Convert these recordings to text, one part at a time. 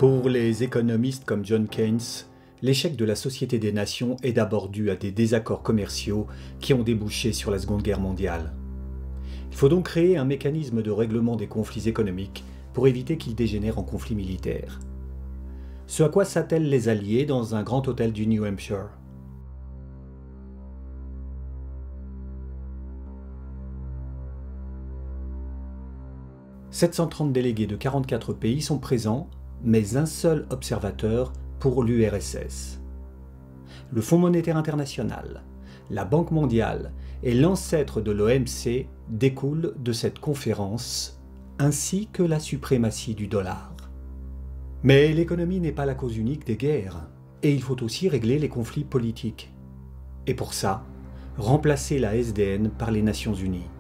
Pour les économistes comme John Keynes, l'échec de la Société des Nations est d'abord dû à des désaccords commerciaux qui ont débouché sur la Seconde Guerre mondiale. Il faut donc créer un mécanisme de règlement des conflits économiques pour éviter qu'ils dégénèrent en conflits militaires. Ce à quoi s'attellent les Alliés dans un grand hôtel du New Hampshire. « 730 délégués de 44 pays sont présents, mais un seul observateur pour l'URSS. Le Fonds monétaire international, la Banque mondiale et l'ancêtre de l'OMC découlent de cette conférence, ainsi que la suprématie du dollar. Mais l'économie n'est pas la cause unique des guerres, et il faut aussi régler les conflits politiques. Et pour ça, remplacer la SDN par les Nations Unies.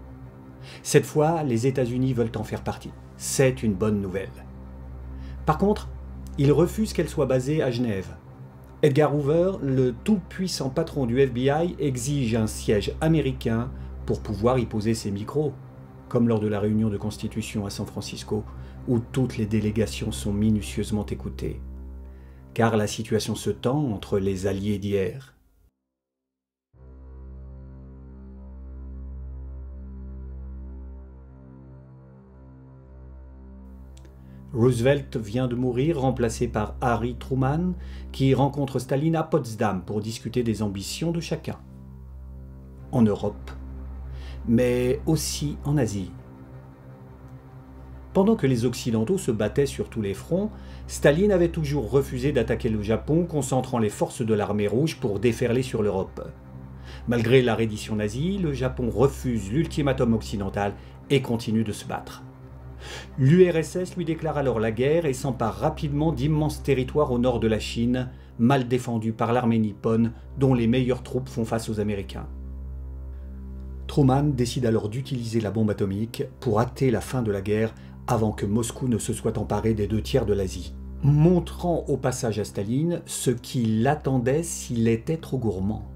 Cette fois, les États-Unis veulent en faire partie. C'est une bonne nouvelle. Par contre, ils refusent qu'elle soit basée à Genève. Edgar Hoover, le tout-puissant patron du FBI, exige un siège américain pour pouvoir y poser ses micros, comme lors de la réunion de constitution à San Francisco, où toutes les délégations sont minutieusement écoutées. Car la situation se tend entre les alliés d'hier. Roosevelt vient de mourir, remplacé par Harry Truman, qui rencontre Staline à Potsdam pour discuter des ambitions de chacun. En Europe, mais aussi en Asie. Pendant que les Occidentaux se battaient sur tous les fronts, Staline avait toujours refusé d'attaquer le Japon, concentrant les forces de l'armée rouge pour déferler sur l'Europe. Malgré la reddition nazie, le Japon refuse l'ultimatum occidental et continue de se battre. L'URSS lui déclare alors la guerre et s'empare rapidement d'immenses territoires au nord de la Chine, mal défendus par l'armée nippone, dont les meilleures troupes font face aux Américains. Truman décide alors d'utiliser la bombe atomique pour hâter la fin de la guerre avant que Moscou ne se soit emparé des 2/3 de l'Asie, montrant au passage à Staline ce qui l'attendait s'il était trop gourmand.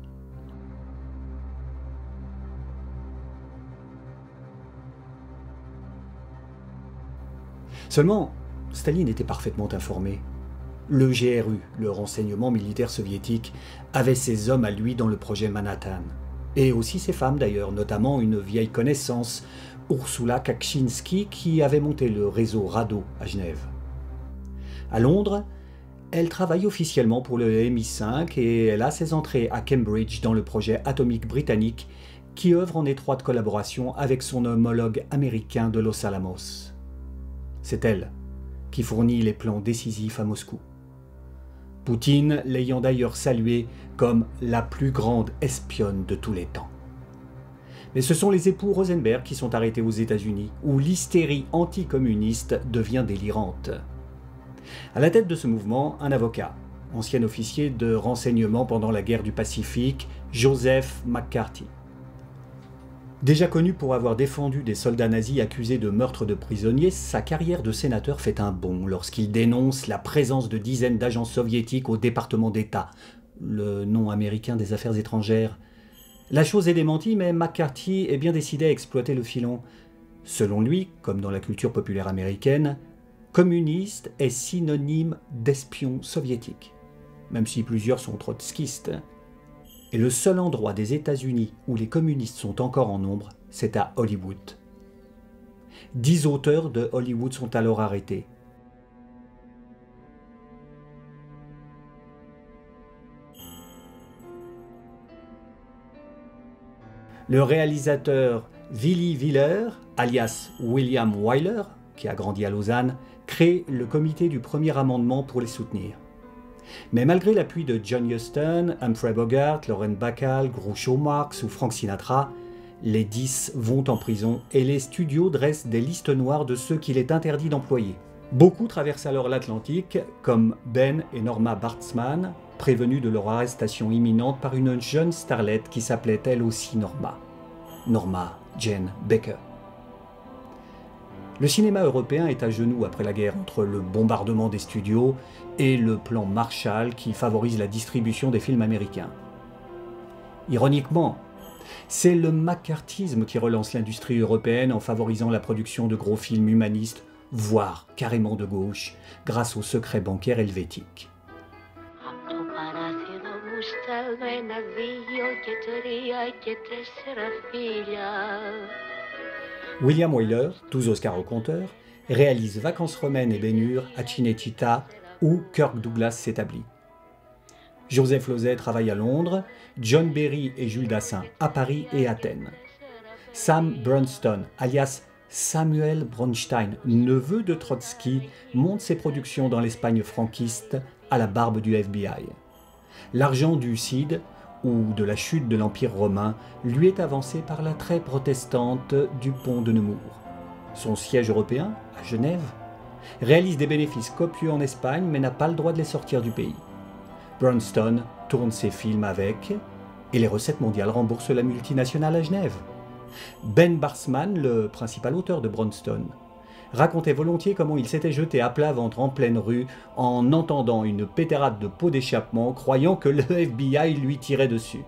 Seulement, Staline était parfaitement informé. Le GRU, le renseignement militaire soviétique, avait ses hommes à lui dans le projet Manhattan. Et aussi ses femmes d'ailleurs, notamment une vieille connaissance, Ursula Kaczynski, qui avait monté le réseau RADO à Genève. À Londres, elle travaille officiellement pour le MI5 et elle a ses entrées à Cambridge dans le projet atomique britannique qui œuvre en étroite collaboration avec son homologue américain de Los Alamos. C'est elle qui fournit les plans décisifs à Moscou. Poutine l'ayant d'ailleurs saluée comme la plus grande espionne de tous les temps. Mais ce sont les époux Rosenberg qui sont arrêtés aux États-Unis, où l'hystérie anticommuniste devient délirante. À la tête de ce mouvement, un avocat, ancien officier de renseignement pendant la guerre du Pacifique, Joseph McCarthy. Déjà connu pour avoir défendu des soldats nazis accusés de meurtre de prisonniers, sa carrière de sénateur fait un bond lorsqu'il dénonce la présence de dizaines d'agents soviétiques au département d'État, le nom américain des affaires étrangères. La chose est démentie, mais McCarthy est bien décidé à exploiter le filon. Selon lui, comme dans la culture populaire américaine, communiste est synonyme d'espion soviétique, même si plusieurs sont trotskistes. Et le seul endroit des États-Unis où les communistes sont encore en nombre, c'est à Hollywood. 10 auteurs de Hollywood sont alors arrêtés. Le réalisateur Willy Willer, alias William Wyler, qui a grandi à Lausanne, crée le comité du premier amendement pour les soutenir. Mais malgré l'appui de John Huston, Humphrey Bogart, Lauren Bacall, Groucho Marx ou Frank Sinatra, les 10 vont en prison et les studios dressent des listes noires de ceux qu'il est interdit d'employer. Beaucoup traversent alors l'Atlantique, comme Ben et Norma Bartzman, prévenus de leur arrestation imminente par une jeune starlette qui s'appelait elle aussi Norma. Norma Jane Baker. Le cinéma européen est à genoux après la guerre entre le bombardement des studios et le plan Marshall qui favorise la distribution des films américains. Ironiquement, c'est le macartisme qui relance l'industrie européenne en favorisant la production de gros films humanistes voire carrément de gauche, grâce au secret bancaire helvétique. William Wyler, 12 Oscars au compteur, réalise Vacances romaines et Ben-Hur à Cinecittà, où Kirk Douglas s'établit. Joseph Losey travaille à Londres, John Berry et Jules Dassin à Paris et Athènes. Sam Brunston, alias Samuel Bronstein, neveu de Trotsky, monte ses productions dans l'Espagne franquiste à la barbe du FBI. L'argent du CID, ou de la chute de l'Empire romain, lui est avancé par la très protestante du pont de Nemours. Son siège européen, à Genève, réalise des bénéfices copieux en Espagne mais n'a pas le droit de les sortir du pays. Brunston tourne ses films avec, et les recettes mondiales remboursent la multinationale à Genève. Ben Barsman, le principal auteur de Brunston, racontait volontiers comment il s'était jeté à plat ventre en pleine rue en entendant une pétérade de pots d'échappement, croyant que le FBI lui tirait dessus.